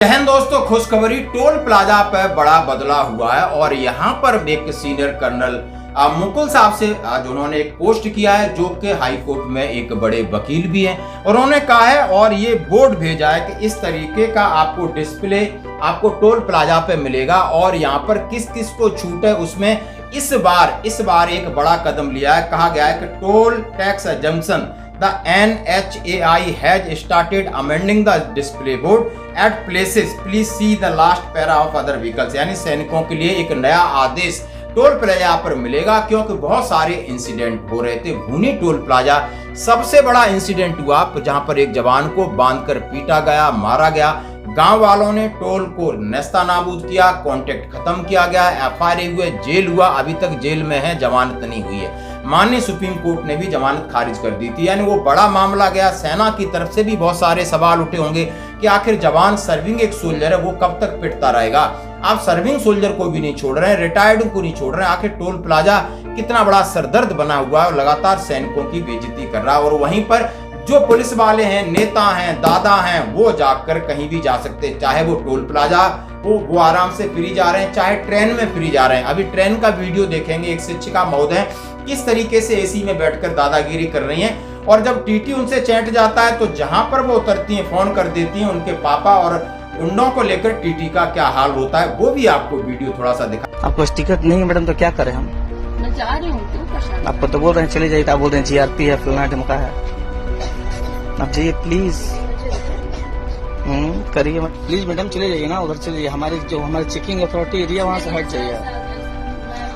बहन दोस्तों, खुशखबरी टोल प्लाजा पर बड़ा बदलाव हुआ है और यहाँ पर एक सीनियर कर्नल मुकुल साहब से आज उन्होंने एक पोस्ट किया है, जो कि हाई कोर्ट में एक बड़े वकील भी हैं और उन्होंने कहा है और ये बोर्ड भेजा है कि इस तरीके का आपको डिस्प्ले आपको टोल प्लाजा पे मिलेगा और यहाँ पर किस किस को छूट है उसमें इस बार एक बड़ा कदम लिया है। कहा गया है कि toll tax exemption The NHAI has started amending the display board at places. Please see the last para of other vehicles. यानी सैनिकों के लिए एक नया आदेश टोल प्लाजा पर मिलेगा, क्योंकि बहुत सारे इंसिडेंट हो रहे थे। भूनी टोल प्लाजा सबसे बड़ा इंसिडेंट हुआ जहां पर एक जवान को बांधकर पीटा गया, मारा गया। गांव वालों ने टोल को नेस्ता नाबूद किया, कॉन्टेक्ट खत्म किया गया, एफआईआर हुए, जेल हुआ, अभी तक जेल में है, जमानत नहीं हुई है। माननीय सुप्रीम कोर्ट ने भी जमानत खारिज कर दी थी, यानी वो बड़ा मामला गया। सेना की तरफ से भी बहुत सारे सवाल उठे होंगे कि आखिर जवान सर्विंग एक सोल्जर है, वो कब तक पिटता रहेगा। आप सर्विंग सोल्जर को भी नहीं छोड़ रहे हैं, रिटायर्ड को नहीं छोड़ रहे हैं। आखिर टोल प्लाजा कितना बड़ा सरदर्द बना हुआ है और लगातार सैनिकों की बेइज्जती कर रहा है। और वहीं पर जो पुलिस वाले हैं, नेता हैं, दादा हैं, वो जाकर कहीं भी जा सकते हैं, चाहे वो टोल प्लाजा वो आराम से फ्री जा रहे हैं, चाहे ट्रेन में फ्री जा रहे हैं। अभी ट्रेन का वीडियो देखेंगे, एक शिक्षिका महोदय किस तरीके से एसी में बैठकर दादागिरी कर रही हैं और जब टीटी उनसे चैंट जाता है तो जहां पर वो उतरती हैं फोन कर देती हैं उनके पापा और गुंडों को लेकर टीटी का क्या हाल होता है, वो भी आपको वीडियो थोड़ा सा दिखा। आपको टिकट नहीं है मैडम, तो क्या करें हम? मैं जा रही हूँ। आपको तो बोल रहे हैं चले जाइए, आप बोल रहे हैं जीआरपी है, फलाना ढमका है। आप जाइए प्लीज, करिए प्लीज मैडम, चले जाइए ना, उधर चले जाइए। हमारी चेकिंग अथॉरिटी एरिया वहाँ से हट जाइए।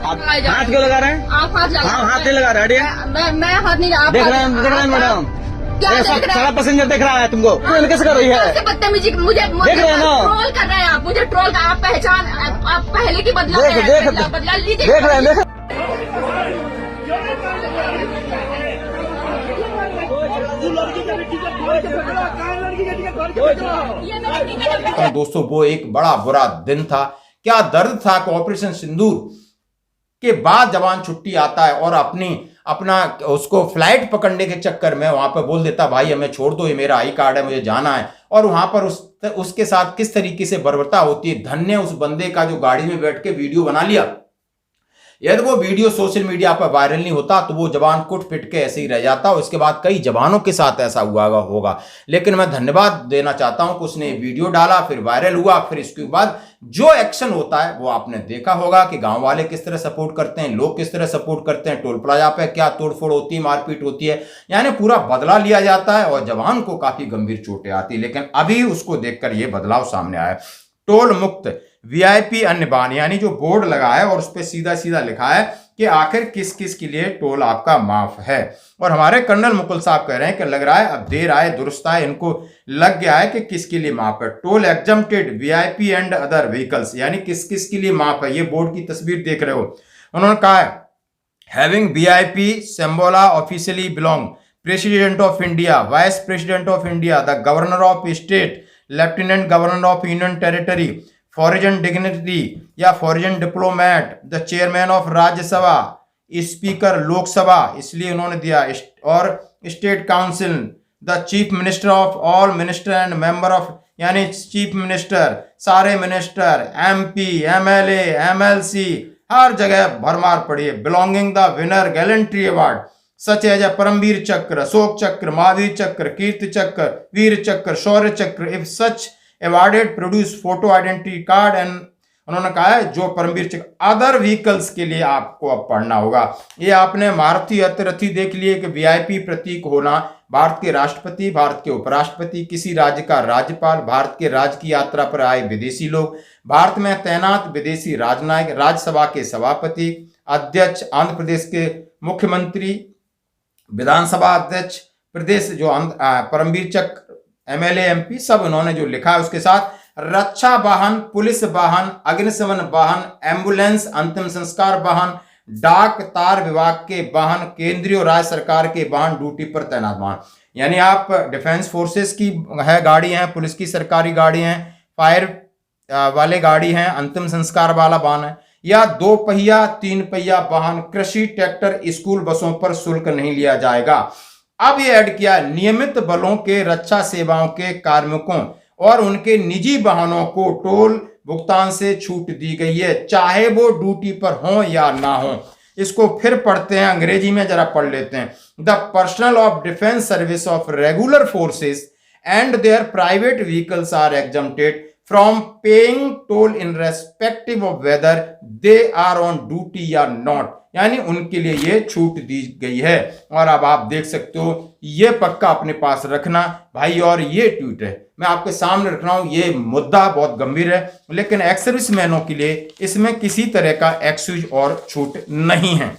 आप हाथ क्यों लगा रहे हैं? आप हाथ लगा। हाँ, हाथ नहीं लगा रहे हैं। मैं हाथ नहीं लगा। देख रहे हैं मैडम, सारा पैसेंजर देख रहा है तुमको, कैसे कर रही है? बदतमीजी मुझे देख रहे हैं ना, ट्रोल कर रहे हैं आप, मुझे ट्रोल कर, आप पहचान, आप पहले की बदला लीजिए। देख रहे हैं। तो दोस्तों, वो एक बड़ा बुरा दिन था, क्या दर्द था कि ऑपरेशन सिंदूर के बाद जवान छुट्टी आता है और अपना उसको फ्लाइट पकड़ने के चक्कर में वहां पर बोल देता, भाई हमें छोड़ दो, ये मेरा आई कार्ड है, मुझे जाना है। और वहां पर उसके साथ किस तरीके से बर्बरता होती है। धन्य उस बंदे का जो गाड़ी में बैठ के वीडियो बना लिया। यदि वो वीडियो सोशल मीडिया पर वायरल नहीं होता तो वो जवान कुट पिट के ऐसे ही रह जाता और उसके बाद कई जवानों के साथ ऐसा हुआ होगा। लेकिन मैं धन्यवाद देना चाहता हूं कि उसने वीडियो डाला, फिर वायरल हुआ, फिर इसके बाद जो एक्शन होता है वो आपने देखा होगा कि गांव वाले किस तरह सपोर्ट करते हैं, लोग किस तरह सपोर्ट करते हैं। टोल प्लाजा पे क्या तोड़फोड़ होती है, मारपीट होती है, यानी पूरा बदला लिया जाता है और जवान को काफी गंभीर चोटें आती है। लेकिन अभी उसको देखकर यह बदलाव सामने आया। टोल मुक्त वीआईपी अन्य बान, यानी जो बोर्ड लगा है और उस पर सीधा सीधा लिखा है कि आखिर किस किस के लिए टोल आपका माफ है। और हमारे कर्नल मुकुल साहब कह रहे हैं कि लग रहा है अब देर आए दुरुस्त आए, इनको लग गया है कि किसके लिए माफ है। Toll exempted VIP and other vehicles, यानी किस किस के लिए माफ है। ये बोर्ड की तस्वीर देख रहे हो। उन्होंने कहा है having VIP symbol officially belong president of India, vice president of India, the governor of state, lieutenant governor of union territory, foreign dignitary या foreign diplomat, the chairman of Rajya Sabha, speaker Lok Sabha, इसलिए उन्होंने दिया, और state council, the chief minister of all minister and member of, यानी chief minister, सारे minister, MP, MLA, MLC, हर जगह भरमार पड़ी है। Belonging the winner gallantry award such as Paramvir चक्र, अशोक चक्र, महावीर चक्र, कीर्ति चक्र, वीर चक्र, शौर्य चक्र, if such awarded produce photo identity card and उन्होंने कहा है जो परमवीर चक्र अदर व्हीकल्स के लिए आपको अब पढ़ना होगा। ये आपने मारुति अतिरथी देख लिए कि वीआईपी प्रतीक होना, भारत के राष्ट्रपति, भारत के उपराष्ट्रपति, किसी राज्य का राज्यपाल, भारत के राज्य की यात्रा पर आए विदेशी लोग, भारत में तैनात विदेशी राजनयिक, राज्यसभा के सभापति, अध्यक्ष, आंध्र प्रदेश के मुख्यमंत्री, विधानसभा अध्यक्ष, प्रदेश जो परमवीर चक्र, एमएलए, एमपी, सब उन्होंने जो लिखा है उसके साथ रक्षा वाहन, पुलिस वाहन, अग्निशमन वाहन, एम्बुलेंस, अंतिम संस्कार वाहन, डाक तार विभाग के वाहन, केंद्रीय और राज्य सरकार के वाहन, ड्यूटी पर तैनात वाहन, यानी आप डिफेंस फोर्सेस की है गाड़ी हैं, पुलिस की सरकारी गाड़ी हैं, फायर वाले गाड़ी हैं, अंतिम संस्कार वाला वाहन है, या 2 पहिया 3 पहिया वाहन, कृषि, ट्रैक्टर, स्कूल बसों पर शुल्क नहीं लिया जाएगा। अब ये ऐड किया नियमित बलों के रक्षा सेवाओं के कार्मिकों और उनके निजी वाहनों को टोल भुगतान से छूट दी गई है, चाहे वो ड्यूटी पर हो या ना हो। इसको फिर पढ़ते हैं, अंग्रेजी में जरा पढ़ लेते हैं। The personnel of defence service of regular forces and their private vehicles are exempted from paying toll in respective of whether they are on duty या नॉट, यानी उनके लिए ये छूट दी गई है। और अब आप देख सकते हो, ये पक्का अपने पास रखना भाई। और ये ट्वीट है, मैं आपके सामने रख रहा हूं, ये मुद्दा बहुत गंभीर है, लेकिन एक्स सर्विसमैनों के लिए इसमें किसी तरह का एक्सक्यूज और छूट नहीं है।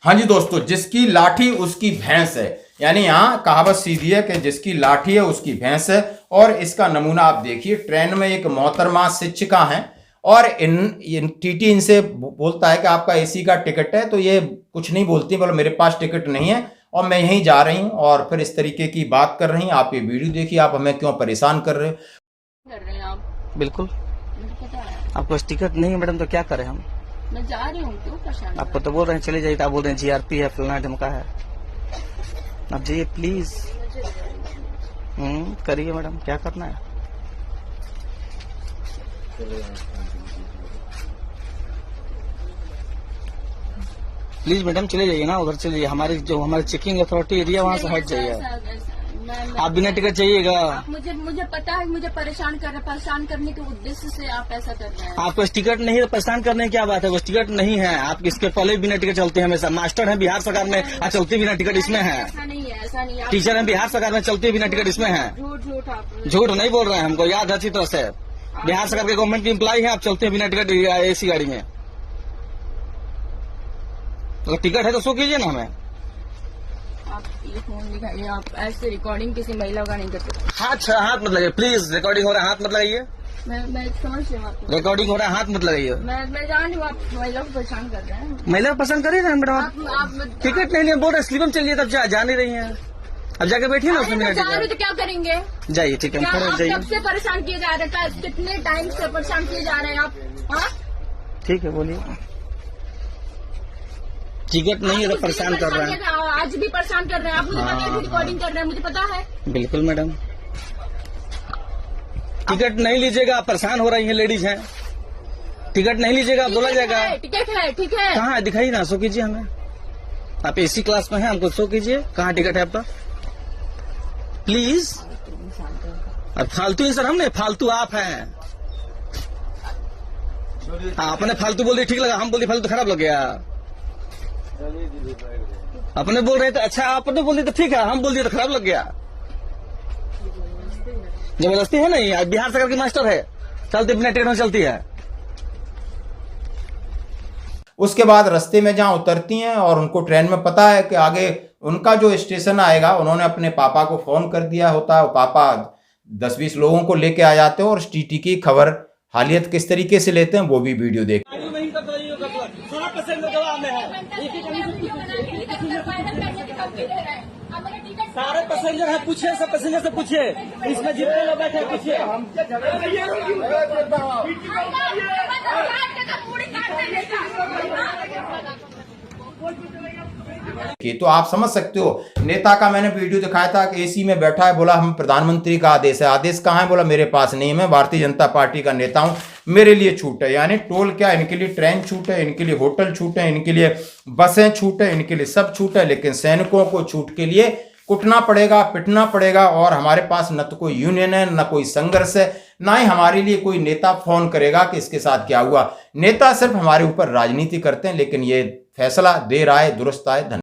हाँ जी दोस्तों, जिसकी लाठी उसकी भैंस है, यानी यहाँ कहावत सीधी है कि जिसकी लाठी है उसकी भैंस है। और इसका नमूना आप देखिए, ट्रेन में एक मोहतरमा शिक्षिका है और इन टीटी इनसे बोलता है कि आपका एसी का टिकट है, तो ये कुछ नहीं बोलती, बोलो मेरे पास टिकट नहीं है और मैं यहीं जा रही हूँ, और फिर इस तरीके की बात कर रही हैं। आप ये वीडियो देखिए, आप हमें क्यों परेशान कर रहे हैं आप? बिल्कुल, मुझे पता है आपको टिकट नहीं है मैडम, तो क्या करें हम? मैं जा रही हूँ, क्यों परेशान? आपको तो बोल रहे हैं चले जाइए, तो आप बोल रहे हैं जीआरपी है, फलाना ढमका है। आप जाइए प्लीज। करिए मैडम, क्या करना है? प्लीज मैडम चले जाइए ना, उधर चले जाइए। हमारी चेकिंग अथॉरिटी एरिया, वहाँ से हट जाइए। आप बिना टिकट जाइएगा। मुझे पता है, मुझे परेशान करने के उद्देश्य से आप ऐसा कर रहे हैं। आपको टिकट नहीं है तो परेशान करने की क्या बात है? वो टिकट नहीं है, आप इसके पहले भी बिना टिकट चलते हैं हमेशा। मास्टर हैं बिहार सरकार में, चलते बिना टिकट इसमें है। ऐसा नहीं है, ऐसा नहीं है। टीचर हैं बिहार सरकार में, चलते बिना टिकट इसमें है। झूठ नहीं बोल रहे हैं, हमको याद है अच्छी तरह से। बिहार सरकार के गवर्नमेंट की एम्प्लॉय है, आप चलते हैं बिना टिकट एसी गाड़ी में। तो टिकट है तो शो कीजिए ना हमें। आप ये फोन दिखाइए, आप ऐसे रिकॉर्डिंग किसी महिला का नहीं कर सकते। हाथ मत लगाइए प्लीज, रिकॉर्डिंग हो रहा है, हाथ मत लगाइए। मैं समझ रही हूँ आपको। रिकॉर्डिंग हो रहा है, हाथ मत लगाइए। मैं जान रही हूँ, आप महिला को परेशान कर रहे हैं। महिला को पसंद करिए ना मैडम। आप टिकट नहीं बोल रहे, स्लीपर चलिए, तब जा नहीं रही हैं। अब जाके बैठिए ना उसमें। जा रहे तो क्या करेंगे? जाइए, ठीक है, क्या आप जाइए। कब से परेशान किए जा रहे हैं? कितने टाइम से परेशान किए जा रहे हैं आप? हाँ, ठीक है, बोलिए। टिकट नहीं है तो परेशान कर रहे हैं। आज भी परेशान कर रहे हैं आप। मुझे पता है, रिकॉर्डिंग कर रहे हैं, मुझे पता है। बिल्कुल मैडम, टिकट नहीं लीजिएगा, आप परेशान हो रही हैं, लेडीज हैं। टिकट नहीं लीजिएगा, बोला जाएगा। टिकट है, ठीक है। कहाँ है दिखाइए ना, शो कीजिए हमें। आप एसी क्लास में हैं, हमको शो कीजिए कहाँ टिकट है आपका, प्लीज। और फालतू ही सर, हम नहीं, फालतू आप हैं। आपने फालतू बोल दी, ठीक लगा। हम बोल दी फालतू, खराब लग गया। अपने बोल रहे थे, अच्छा आपने बोल दी तो ठीक है, हम बोल दिए तो खराब लग गया। जबरदस्ती है नहीं, बिहार सरकार की मास्टर है, चलते बिना टिकट में चलती है। उसके बाद रास्ते में जहां उतरती हैं और उनको ट्रेन में पता है कि आगे उनका जो स्टेशन आएगा, उन्होंने अपने पापा को फोन कर दिया होता है। पापा 10-20 लोगों को लेके आ जाते हैं और टीटी की खबर हालियत किस तरीके से लेते हैं वो भी वीडियो देख। सारे पैसेंजर हैं, पूछिए, सब पैसेंजर से पूछिए, इसमें जितने लोग बैठे पूछिए। तो आप समझ सकते हो, नेता का मैंने वीडियो दिखाया था कि एसी में बैठा है, बोला हम प्रधानमंत्री का आदेश है। आदेश कहाँ है? बोला मेरे पास नहीं है, मैं भारतीय जनता पार्टी का नेता हूं, मेरे लिए छूट है। यानी टोल क्या, इनके लिए ट्रेन छूट है, इनके लिए होटल छूट है, इनके लिए बसें छूट है, इनके लिए सब छूट है। लेकिन सैनिकों को छूट के लिए कुटना पड़ेगा, पिटना पड़ेगा। और हमारे पास न तो कोई यूनियन है, न कोई संघर्ष है, ना ही हमारे लिए कोई नेता फोन करेगा कि इसके साथ क्या हुआ। नेता सिर्फ हमारे ऊपर राजनीति करते हैं, लेकिन ये फैसला दे रहा है दुरुस्त है।